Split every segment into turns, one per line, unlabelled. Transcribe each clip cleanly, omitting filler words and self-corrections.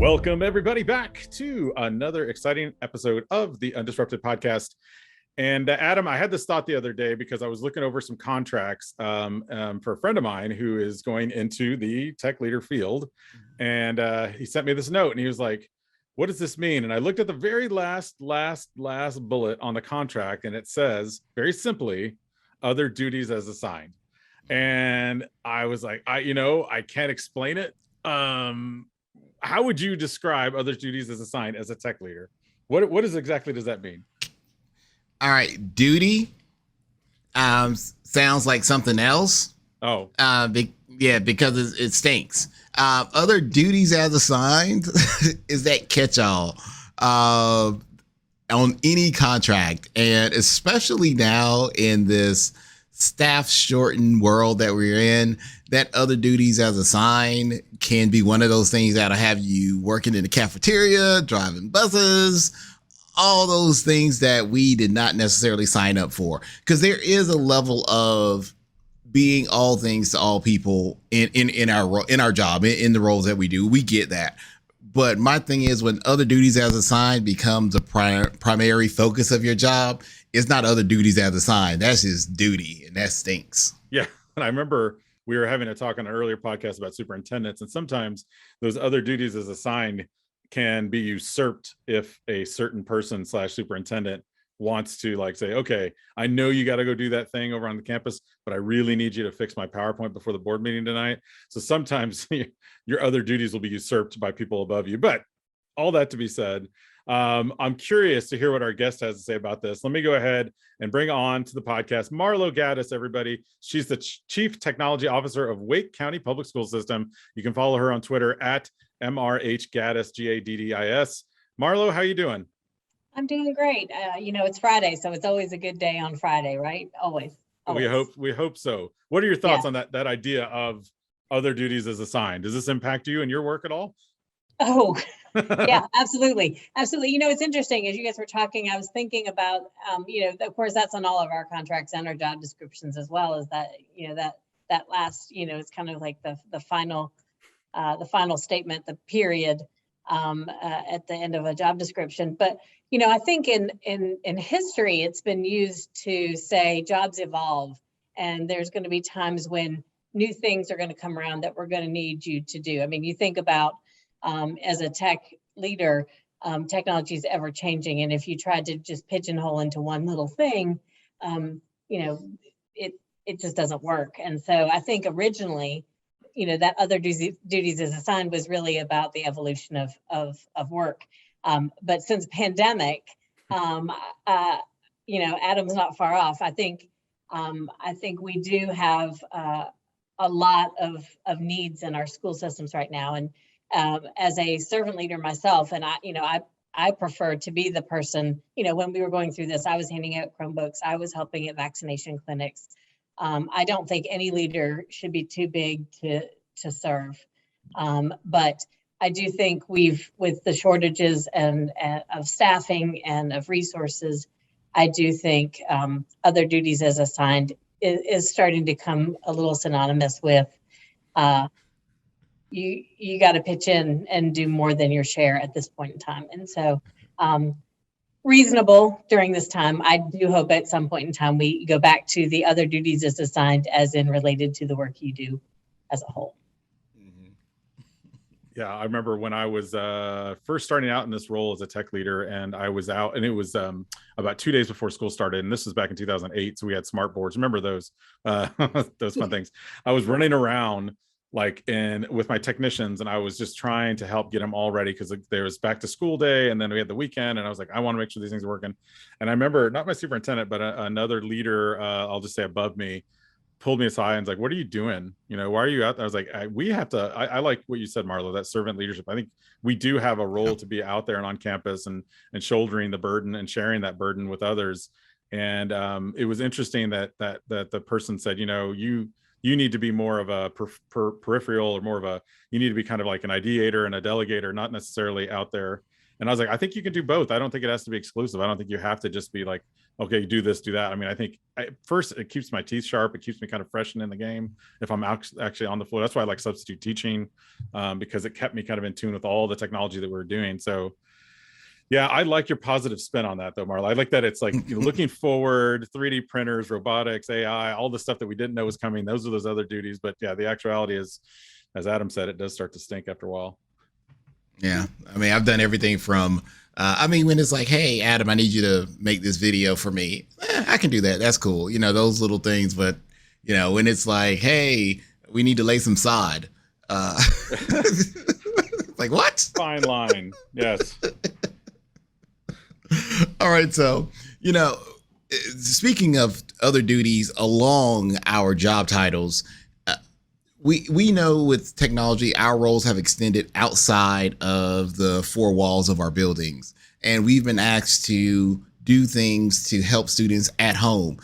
Welcome, everybody, back to another exciting episode of the Undisrupted Podcast. And Adam, I had this thought the other day because I was looking over some contracts for a friend of mine who is going into the tech leader field. And he sent me this note and he was like, what does this mean? And I looked at the very last bullet on the contract, and it says very simply, other duties as assigned. And I was like, I can't explain it. How would you describe other duties as assigned as a tech leader? What exactly does that mean?
All right, duty sounds like something else.
Oh,
because it stinks. Other duties as assigned is that catch-all on any contract, and especially now in this staff shortened world that we're in, that other duties as assigned can be one of those things that'll have you working in the cafeteria, driving buses, all those things that we did not necessarily sign up for, because there is a level of being all things to all people in our job, in the roles that we do. We get that. But my thing is, when other duties as assigned becomes a primary focus of your job, it's not other duties as assigned. That's just duty, and that stinks.
Yeah. And I remember we were having a talk on an earlier podcast about superintendents, and sometimes those other duties as assigned can be usurped if a certain person / superintendent wants to say, okay, I know you got to go do that thing over on the campus, but I really need you to fix my PowerPoint before the board meeting tonight. So sometimes your other duties will be usurped by people above you. But all that to be said, I'm curious to hear what our guest has to say about this. Let me go ahead and bring on to the podcast Marlo Gaddis, everybody. She's the Chief Technology Officer of Wake County Public School System. You can follow her on Twitter at MRH Gaddis, Gaddis. Marlo, how you doing?
I'm doing great. It's Friday, so it's always a good day on Friday, right? Always.
We hope so. What are your thoughts on that idea of other duties as assigned? Does this impact you and your work at all?
Oh, yeah, absolutely. Absolutely. It's interesting. As you guys were talking, I was thinking about, of course, that's on all of our contracts and our job descriptions as well, as that, that last, it's kind of like the final statement, the period at the end of a job description. But I think in history, it's been used to say jobs evolve, and there's going to be times when new things are going to come around that we're going to need you to do. I mean, you think about as a tech leader, technology is ever changing, and if you tried to just pigeonhole into one little thing, it just doesn't work. And so I think originally, that other duties as assigned was really about the evolution of work. But since pandemic, Adam's not far off. I think we do have a lot of needs in our school systems right now. And as a servant leader myself, and I prefer to be the person, when we were going through this, I was handing out Chromebooks, I was helping at vaccination clinics. I don't think any leader should be too big to serve. But I do think with the shortages and of staffing and of resources, I do think other duties as assigned is starting to come a little synonymous with you got to pitch in and do more than your share at this point in time. And so reasonable during this time. I do hope at some point in time we go back to the other duties as assigned, as in related to the work you do as a whole.
Yeah, I remember when I was first starting out in this role as a tech leader, and I was out, and it was about 2 days before school started, and this was back in 2008, so we had smart boards. Remember those those fun things? I was running around with my technicians, and I was just trying to help get them all ready, because there was back to school day, and then we had the weekend, and I was like, I want to make sure these things are working. And I remember, not my superintendent, but another leader, I'll just say above me, pulled me aside and was like, what are you doing? Why are you out there? I was like, we have to, I like what you said, Marlo, that servant leadership. I think we do have a role to be out there and on campus and shouldering the burden and sharing that burden with others. And it was interesting that the person said, you need to be more of a peripheral, or more of you need to be kind of like an ideator and a delegator, not necessarily out there And I was like, I think you can do both. I don't think it has to be exclusive. I don't think you have to just be like, okay, you do this, do that. I mean, I think first it keeps my teeth sharp. It keeps me kind of fresh in the game if I'm actually on the floor. That's why I like substitute teaching, because it kept me kind of in tune with all the technology that we were doing. So yeah, I like your positive spin on that though, Marla. I like that it's like, you know, looking forward, 3D printers, robotics, AI, all the stuff that we didn't know was coming. Those are those other duties. But yeah, the actuality is, as Adam said, it does start to stink after a while.
Yeah. I mean, I've done everything from, I mean, when it's like, hey, Adam, I need you to make this video for me. I can do that. That's cool. You know, those little things. But, you know, when it's like, hey, we need to lay some sod. Like, what?
Fine line. Yes.
All right. So, you know, speaking of other duties along our job titles, we know with technology, our roles have extended outside of the four walls of our buildings. And we've been asked to do things to help students at home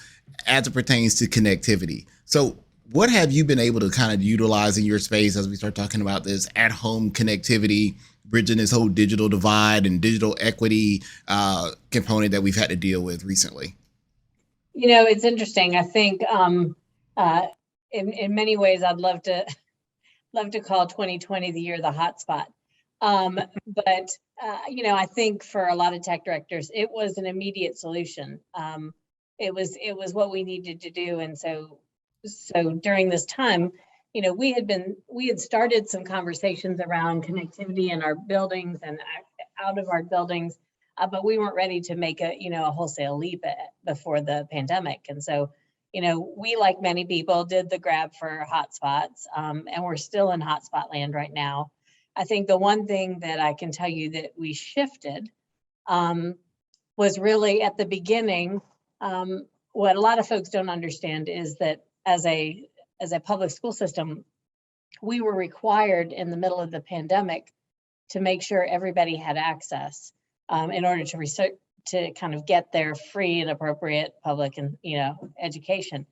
as it pertains to connectivity. So what have you been able to kind of utilize in your space as we start talking about this at home connectivity, bridging this whole digital divide and digital equity component that we've had to deal with recently?
You know, it's interesting. I think in many ways, I'd love to call 2020 the year of the hotspot. But you know, I think for a lot of tech directors, it was an immediate solution. It was what we needed to do, and so during this time, you know, we had started some conversations around connectivity in our buildings and out of our buildings, but we weren't ready to make a wholesale leap before the pandemic, and so. You know, we, like many people, did the grab for hotspots, and we're still in hotspot land right now. I think the one thing that I can tell you that we shifted was really at the beginning. What a lot of folks don't understand is that as a public school system, we were required in the middle of the pandemic to make sure everybody had access in order to kind of get their free and appropriate public and education.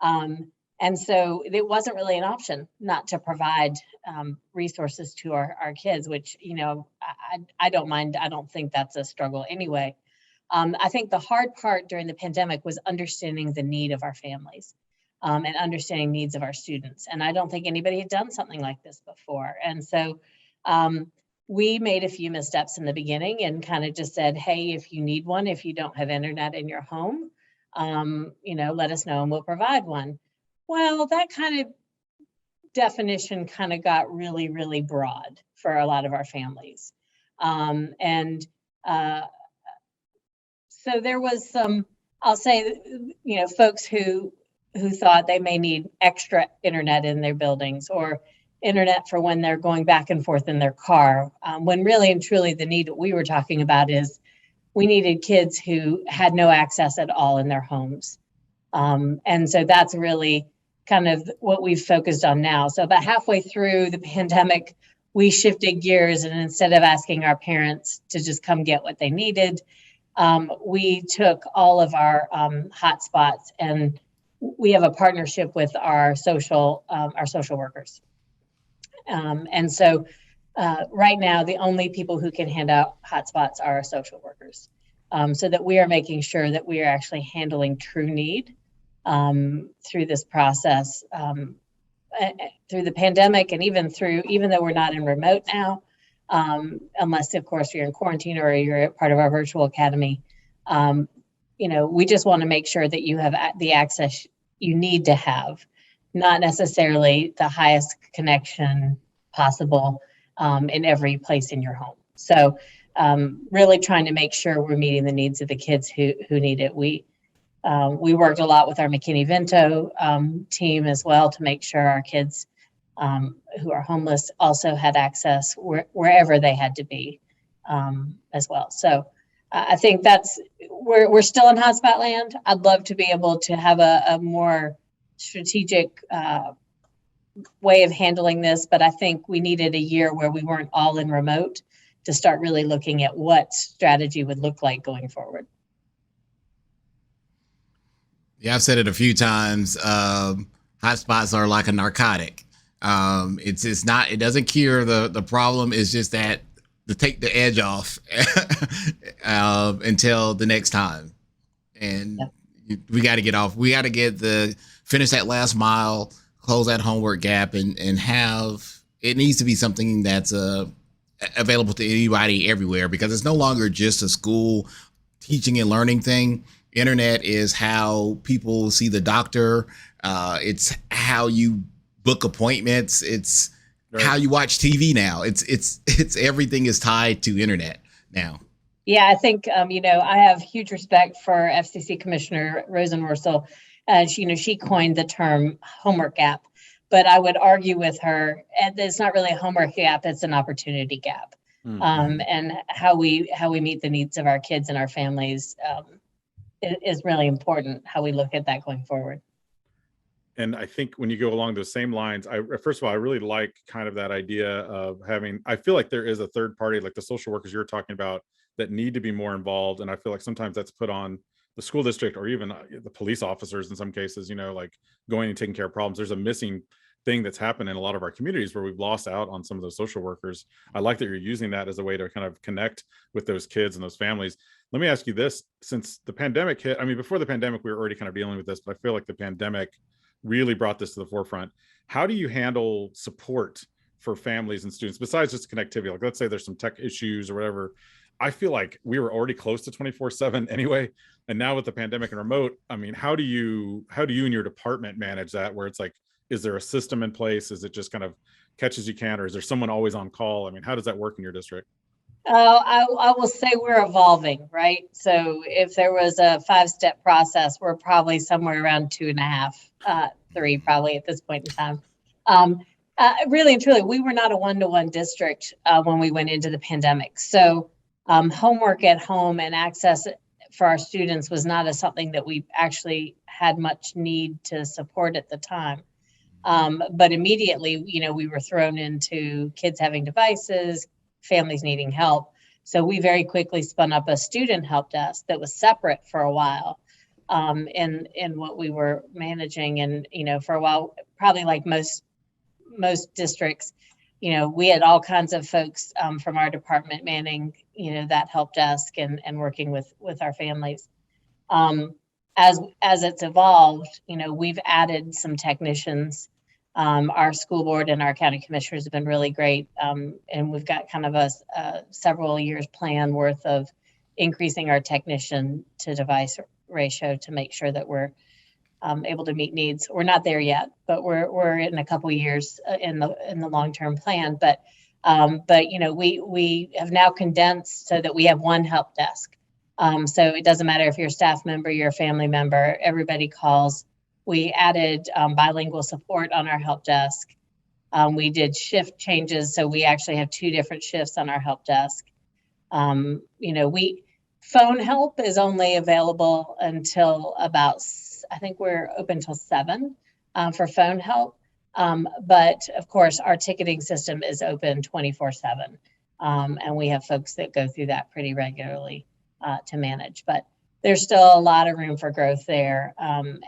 And so it wasn't really an option not to provide resources to our kids, which, you know, I don't mind. I don't think that's a struggle anyway. I think the hard part during the pandemic was understanding the need of our families and understanding needs of our students. And I don't think anybody had done something like this before. And so we made a few missteps in the beginning and kind of just said, hey, if you need one, if you don't have internet in your home, you know, let us know and we'll provide one. Well, that kind of definition kind of got really, really broad for a lot of our families. So there was some, I'll say, you know, folks who thought they may need extra internet in their buildings or internet for when they're going back and forth in their car, when really and truly the need that we were talking about is we needed kids who had no access at all in their homes. And so that's really kind of what we've focused on now. So about halfway through the pandemic, we shifted gears, and instead of asking our parents to just come get what they needed, we took all of our hotspots, and we have a partnership with our social workers. And so right now, the only people who can hand out hotspots are our social workers, so that we are making sure that we are actually handling true need through this process, through the pandemic, and even though we're not in remote now, unless, of course, you're in quarantine or you're part of our virtual academy, you know, we just want to make sure that you have the access you need to have, not necessarily the highest connection possible in every place in your home. So really trying to make sure we're meeting the needs of the kids who need it. We worked a lot with our McKinney-Vento team as well to make sure our kids who are homeless also had access wherever they had to be as well. So I think we're still in hotspot land. I'd love to be able to have a more strategic way of handling this, but I think we needed a year where we weren't all in remote to start really looking at what strategy would look like going forward.
Yeah, I've said it a few times. Hotspots are like a narcotic. It doesn't cure the problem. It's just that to take the edge off until the next time. And we got to get off. We got to finish that last mile, close that homework gap, and have, it needs to be something that's available to anybody everywhere, because it's no longer just a school teaching and learning thing. Internet is how people see the doctor. It's how you book appointments. It's how you watch TV now. It's everything is tied to internet now.
Yeah, I think, I have huge respect for FCC Commissioner Rosenworcel. She coined the term homework gap, but I would argue with her, and it's not really a homework gap, it's an opportunity gap. And how we meet the needs of our kids and our families is really important, how we look at that going forward.
And I think when you go along those same lines, first of all, I really like kind of that idea of having, I feel like there is a third party, like the social workers you're talking about, that need to be more involved. And I feel like sometimes that's put on the school district or even the police officers in some cases, like going and taking care of problems. There's a missing thing that's happened in a lot of our communities where we've lost out on some of those social workers. I like that you're using that as a way to kind of connect with those kids and those families. Let me ask you this, since the pandemic hit, I mean, before the pandemic, we were already kind of dealing with this, but I feel like the pandemic really brought this to the forefront. How do you handle support for families and students besides just connectivity? Like, let's say there's some tech issues or whatever. I feel like we were already close to 24/7 anyway. And now with the pandemic and remote, I mean, how do you and your department manage that, where it's like, is there a system in place? Is it just kind of catch as you can, or is there someone always on call? I mean, how does that work in your district?
I will say we're evolving, right? So if there was a 5-step process, we're probably somewhere around 2.5, 3 probably at this point in time. Really and truly, we were not a one-to-one district when we went into the pandemic. So homework at home and access for our students was not something that we actually had much need to support at the time. But immediately, we were thrown into kids having devices, families needing help. So we very quickly spun up a student help desk that was separate for a while in what we were managing. And, for a while, probably like most districts, we had all kinds of folks from our department manning, that help desk and working with our families. As it's evolved, we've added some technicians. Our school board and our county commissioners have been really great. And we've got kind of a several years plan worth of increasing our technician to device ratio to make sure that we're able to meet needs. We're not there yet, but we're in a couple of years in the long-term plan. But we have now condensed so that we have one help desk. So it doesn't matter if you're a staff member, you're a family member, everybody calls. We added bilingual support on our help desk. We did shift changes, so we actually have 2 different shifts on our help desk. Phone help is only available until about, I think we're open till 7 for phone help. But of course, our ticketing system is open 24/7. And we have folks that go through that pretty regularly to manage. But there's still a lot of room for growth there. And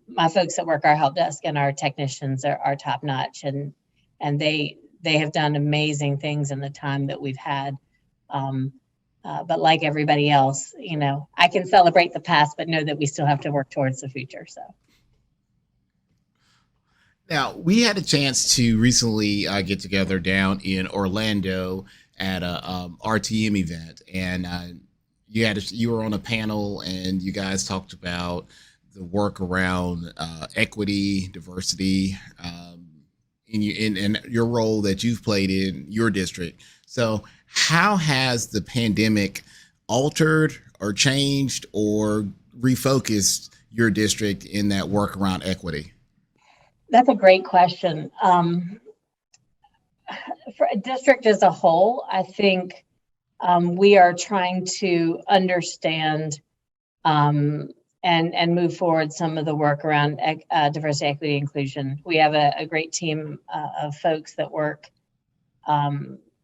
my folks that work our help desk and our technicians are top notch, and they have done amazing things in the time that we've had. But like everybody else, I can celebrate the past, but know that we still have to work towards the future. So.
Now, we had a chance to recently get together down in Orlando at a RTM event, and you were on a panel, and you guys talked about the work around equity, diversity, in your role that you've played in your district. So how has the pandemic altered or changed or refocused your district in that work around equity?
That's a great question. For a district as a whole, I think we are trying to understand and move forward some of the work around diversity, equity, inclusion. We have a great team of folks that work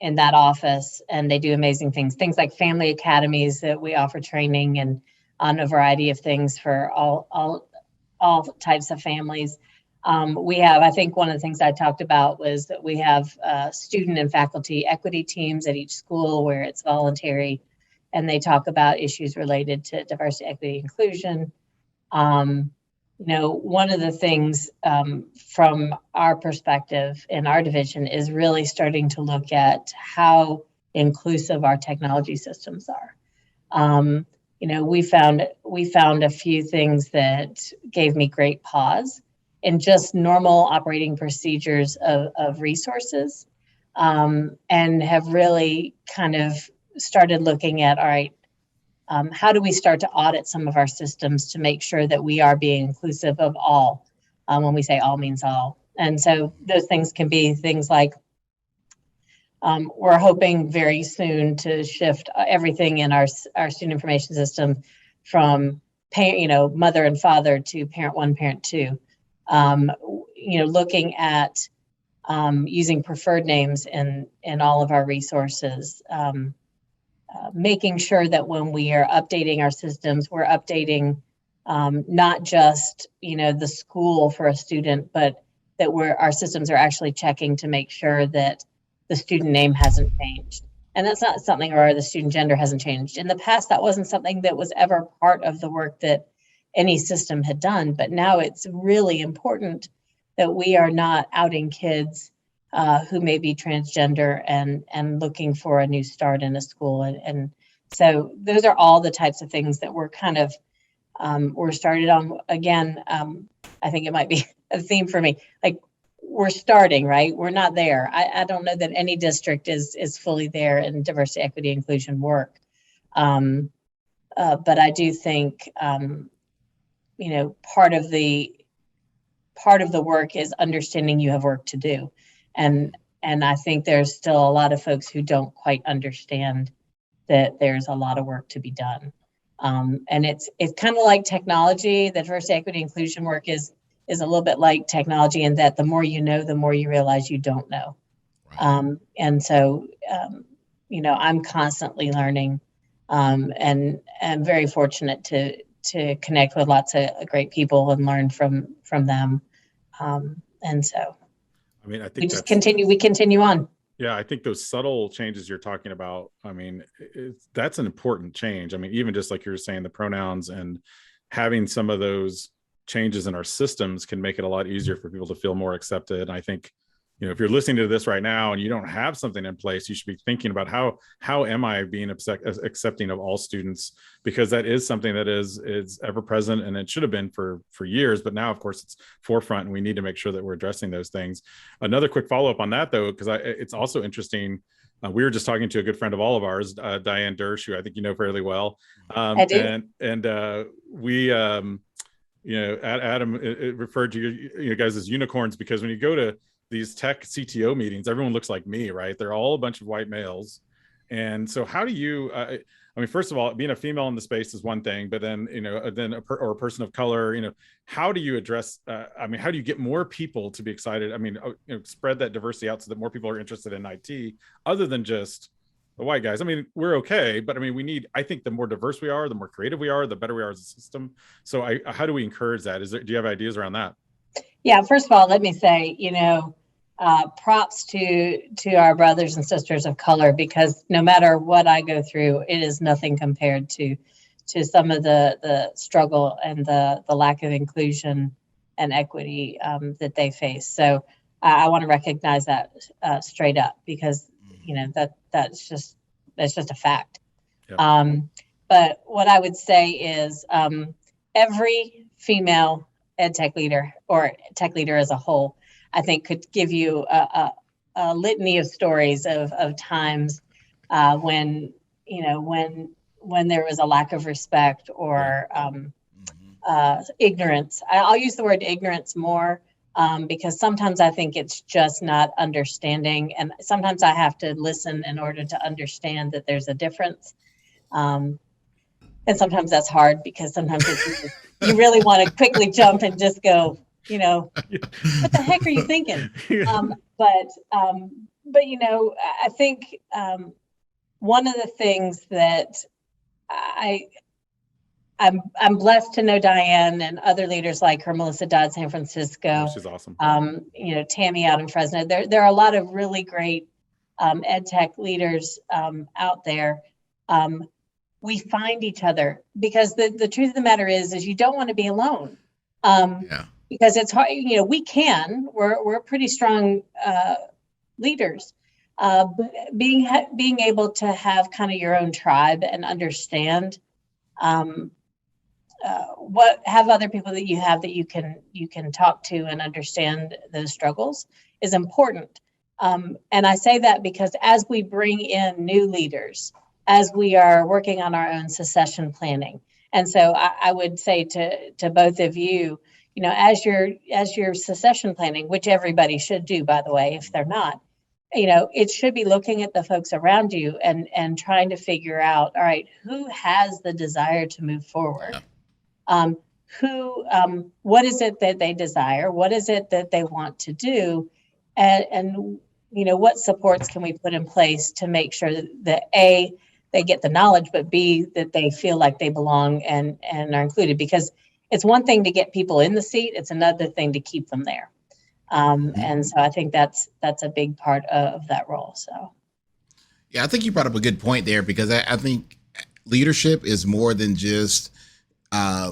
in that office, and they do amazing things. Things like family academies that we offer training and on a variety of things for all types of families. We have, I think one of the things I talked about was that we have student and faculty equity teams at each school where it's voluntary, and they talk about issues related to diversity, equity, inclusion. One of the things from our perspective in our division is really starting to look at how inclusive our technology systems are. We found a few things that gave me great pause in just normal operating procedures of resources, and have really kind of started looking at, all right, how do we start to audit some of our systems to make sure that we are being inclusive of all? When we say all means all. And so those things can be things like, we're hoping very soon to shift everything in our student information system from mother and father to parent one, parent two. Looking at using preferred names in all of our resources. Making sure that when we are updating our systems, we're updating not just the school for a student, but that our systems are actually checking to make sure that the student name hasn't changed. And that's not something, or the student gender hasn't changed. In the past, that wasn't something that was ever part of the work that any system had done. But now it's really important that we are not outing kids who may be transgender and looking for a new start in a school. And so those are all the types of things that we're kind of, we're started on. Again, I think it might be a theme for me. Like, we're starting, right? We're not there. I don't know that any district is fully there in diversity, equity, inclusion work. But I do think, part of the work is understanding you have work to do. And I think there's still a lot of folks who don't quite understand that there's a lot of work to be done. And it's kind of like technology. The diversity, equity, inclusion work is a little bit like technology in that the more you know, the more you realize you don't know. Right. And so, I'm constantly learning, and I'm very fortunate to connect with lots of great people and learn from them. And so, I think we continue on.
Yeah, I think those subtle changes you're talking about, that's an important change. Even just like you were saying, the pronouns and having some of those changes in our systems can make it a lot easier for people to feel more accepted. And I think, if you're listening to this right now and you don't have something in place, you should be thinking about how am I being accepting of all students, because that is something that is ever present, and it should have been for years, but now of course it's forefront, and we need to make sure that we're addressing those things. Another quick follow-up on that though, because it's also interesting. We were just talking to a good friend of all of ours, Diane Dersh, who I think you know fairly well.
I do.
And we Adam it referred to you guys as unicorns, because when you go to these tech CTO meetings, everyone looks like me, right? They're all a bunch of white males. And so how do you, first of all, being a female in the space is one thing, but then, or a person of color, how do you address, how do you get more people to be excited? Spread that diversity out so that more people are interested in IT other than just the white guys. We're okay, but I think the more diverse we are, the more creative we are, the better we are as a system. So how do we encourage that? Do you have ideas around that?
Yeah, first of all, let me say, props to our brothers and sisters of color, because no matter what I go through, it is nothing compared to some of the struggle and the lack of inclusion and equity that they face. So I want to recognize that straight up, because that's just a fact. Yep. But what I would say is every female ed tech leader, or tech leader as a whole, I think could give you a litany of stories of times when there was a lack of respect or ignorance. I'll use the word ignorance more because sometimes I think it's just not understanding, and sometimes I have to listen in order to understand that there's a difference. And sometimes that's hard, because sometimes you really want to quickly jump and just go, what the heck are you thinking? But I think one of the things that I I'm blessed to know Diane and other leaders like her, Melissa Dodd, San Francisco.
Oh, she's awesome.
Tammy out in Fresno. There are a lot of really great ed tech leaders out there. We find each other because the truth of the matter is you don't want to be alone. Because it's hard. We're pretty strong leaders. Being able to have kind of your own tribe and understand have other people that you can talk to and understand those struggles is important. And I say that because as we bring in new leaders, as we are working on our own succession planning, and so I would say to both of you, as you're succession planning, which everybody should do, by the way, if they're not, it should be looking at the folks around you and trying to figure out, all right, who has the desire to move forward? What is it that they desire? What is it that they want to do? And what supports can we put in place to make sure that A, they get the knowledge, but B, that they feel like they belong and are included? Because it's one thing to get people in the seat, it's another thing to keep them there. And so I think that's a big part of that role. So,
yeah, I think you brought up a good point there, because I think leadership is more than just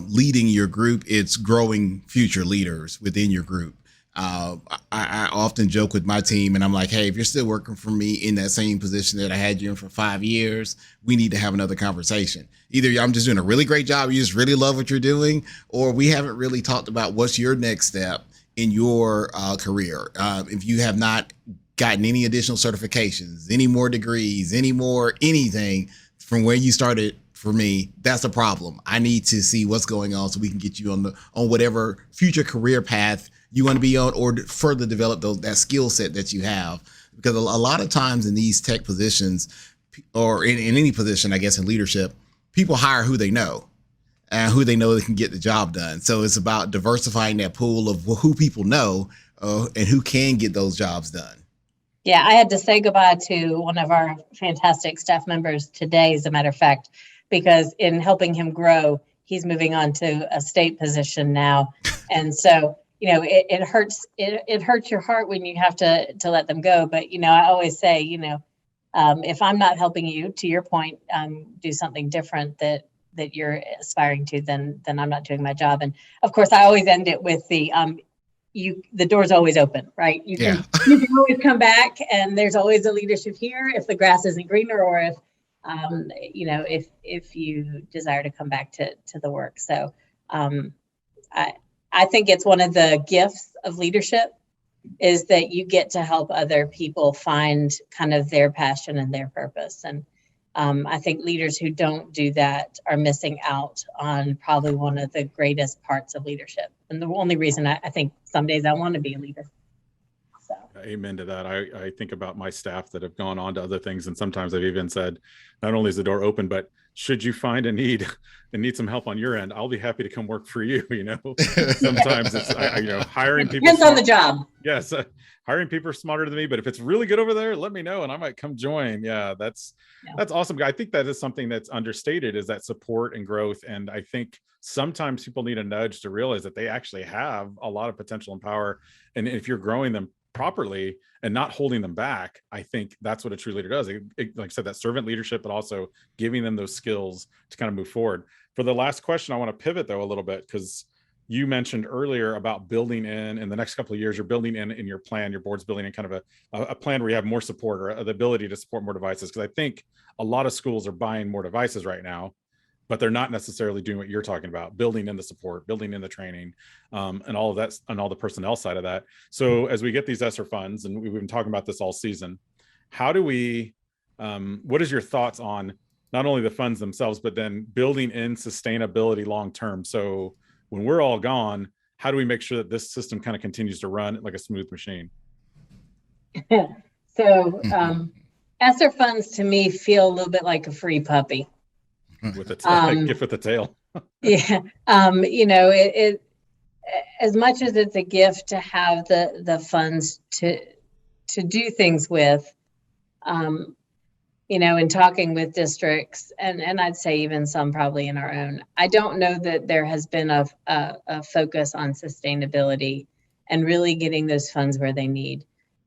leading your group. It's growing future leaders within your group. I often joke with my team and I'm like, hey, if you're still working for me in that same position that I had you in for 5 years, we need to have another conversation. Either I'm just doing a really great job, you just really love what you're doing, or we haven't really talked about what's your next step in your career. If you have not gotten any additional certifications, any more degrees, any more anything from where you started, for me, that's a problem. I need to see what's going on so we can get you on whatever future career path you want to be on, or further develop that skill set that you have. Because a lot of times in these tech positions, or in any position, I guess, in leadership, people hire who they know and who they know that can get the job done. So it's about diversifying that pool of who people know and who can get those jobs done.
Yeah, I had to say goodbye to one of our fantastic staff members today, as a matter of fact, because in helping him grow, he's moving on to a state position now. And so, it hurts. It hurts your heart when you have to let them go. But, I always say, if I'm not helping you, to your point, do something different that you're aspiring to, then I'm not doing my job. And of course, I always end it with the door's always open, right? You can always come back, and there's always a leadership here if the grass isn't greener, or if you desire to come back to the work. So I think it's one of the gifts of leadership is that you get to help other people find kind of their passion and their purpose. And I think leaders who don't do that are missing out on probably one of the greatest parts of leadership. And the only reason I think some days I want to be a leader. So.
Amen to that. I think about my staff that have gone on to other things. And sometimes I've even said, not only is the door open, but should you find a need and need some help on your end, I'll be happy to come work for you. Sometimes it's, hiring people.
Depends on the job.
Yes. Hiring people are smarter than me, but if it's really good over there, let me know and I might come join. Yeah, that's awesome. I think that is something that's understated, is that support and growth. And I think sometimes people need a nudge to realize that they actually have a lot of potential and power. And if you're growing them properly and not holding them back, I think that's what a true leader does. Like I said, that servant leadership, but also giving them those skills to kind of move forward. For the last question, I want to pivot though a little bit, because you mentioned earlier about building in the next couple of years, you're building in your plan, your board's building in kind of a plan where you have more support, or the ability to support more devices. Because I think a lot of schools are buying more devices right now, but they're not necessarily doing what you're talking about, building in the support, building in the training, and all of that, and all the personnel side of that. So as we get these Esther funds, and we've been talking about this all season, how do we, what is your thoughts on not only the funds themselves, but then building in sustainability long-term? So when we're all gone, how do we make sure that this system kind of continues to run like a smooth machine?
So Esther funds to me feel a little bit like a free puppy.
With a gift with a tail.
Yeah. It as much as it's a gift to have the funds to do things with, in talking with districts, and I'd say even some probably in our own, I don't know that there has been a focus on sustainability and really getting those funds where they need.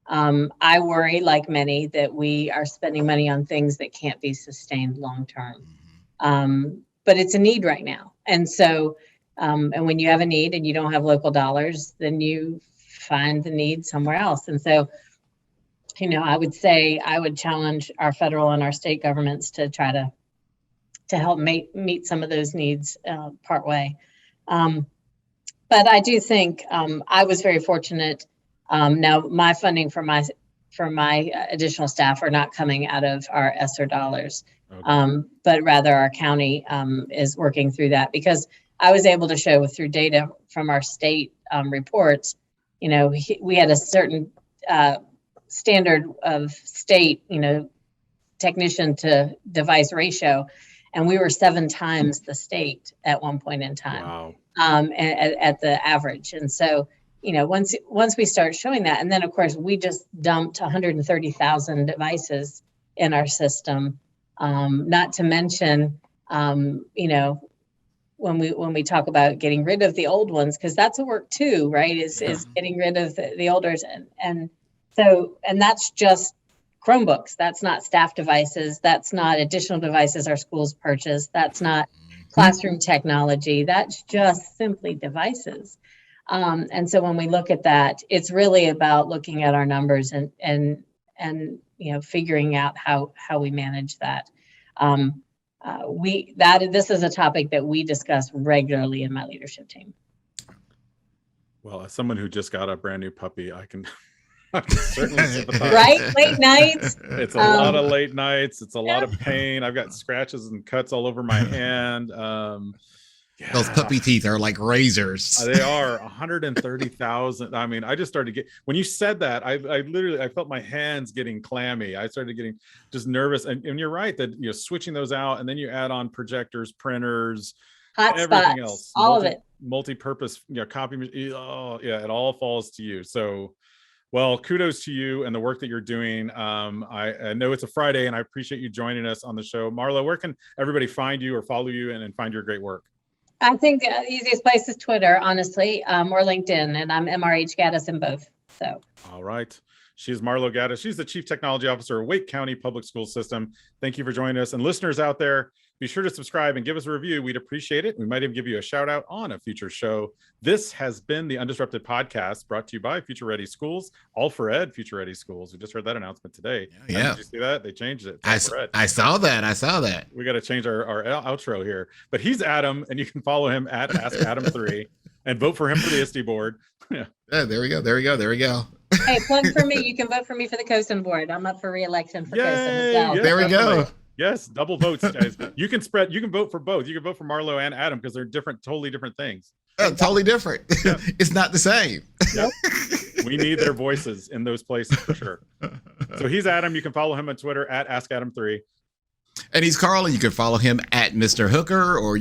I worry, like many, that we are spending money on things that can't be sustained long term. But it's a need right now. And so, and when you have a need and you don't have local dollars, then you find the need somewhere else. And so, I would say I would challenge our federal and our state governments to try to help meet some of those needs part way. But I do think I was very fortunate. Now my funding for my additional staff are not coming out of our ESSER dollars, okay. But rather our county is working through that, because I was able to show through data from our state reports, we had a certain standard of state, technician to device ratio, and we were 7 times the state at one point in time.
Wow.
At the average. And so, once we start showing that, and then of course we just dumped 130,000 devices in our system, not to mention, when we talk about getting rid of the old ones, because that's a work too, right? Is getting rid of the olders, and that's just Chromebooks. That's not staff devices. That's not additional devices our schools purchase. That's not classroom technology. That's just simply devices. And so when we look at that, it's really about looking at our numbers and figuring out how we manage that. This is a topic that we discuss regularly in my leadership team.
Well, as someone who just got a brand new puppy, I can certainly sympathize.
Right? Late nights.
It's a lot of late nights. It's a lot of pain. I've got scratches and cuts all over my hand.
Those puppy teeth are like razors.
They are 130,000. I mean, I just started when you said that, I literally felt my hands getting clammy. I started getting just nervous. And you're right that switching those out, and then you add on projectors, printers, everything else,
all of it,
multi-purpose, copy. Oh yeah, it all falls to you. So, well, kudos to you and the work that you're doing. I know it's a Friday, and I appreciate you joining us on the show. Marlo, where can everybody find you or follow you and find your great work?
I think the easiest place is Twitter, honestly, or LinkedIn, and I'm MRH Gaddis in both. So.
All right. She's Marlo Gaddis. She's the Chief Technology Officer of Wake County Public School System. Thank you for joining us. And listeners out there, be sure to subscribe and give us a review. We'd appreciate it. We might even give you a shout out on a future show. This has been the Undisrupted Podcast, brought to you by Future Ready Schools, all for ed Future Ready Schools. We just heard that announcement today.
Yeah.
Did you see that? They changed it.
I saw that.
We got to change our outro here. But he's Adam, and you can follow him at AskAdam3 and vote for him for the ISTE board.
Yeah, there we go.
Hey, plug for me. You can vote for me for the COSIN board. I'm up for re-election for COSIN as well.
There we go.
Yes, double votes, guys. You can vote for both. You can vote for Marlo and Adam because they're totally different things.
Totally different. Yep. It's not the same.
Yep. We need their voices in those places for sure. So he's Adam. You can follow him on Twitter at AskAdam3.
And he's Carl, and you can follow him at Mr. Hooker, or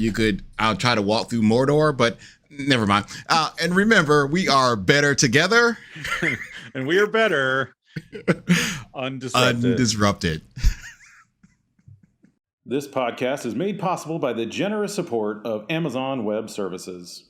I'll try to walk through Mordor, but never mind. And remember, we are better together.
And we are better undisrupted. This podcast is made possible by the generous support of Amazon Web Services.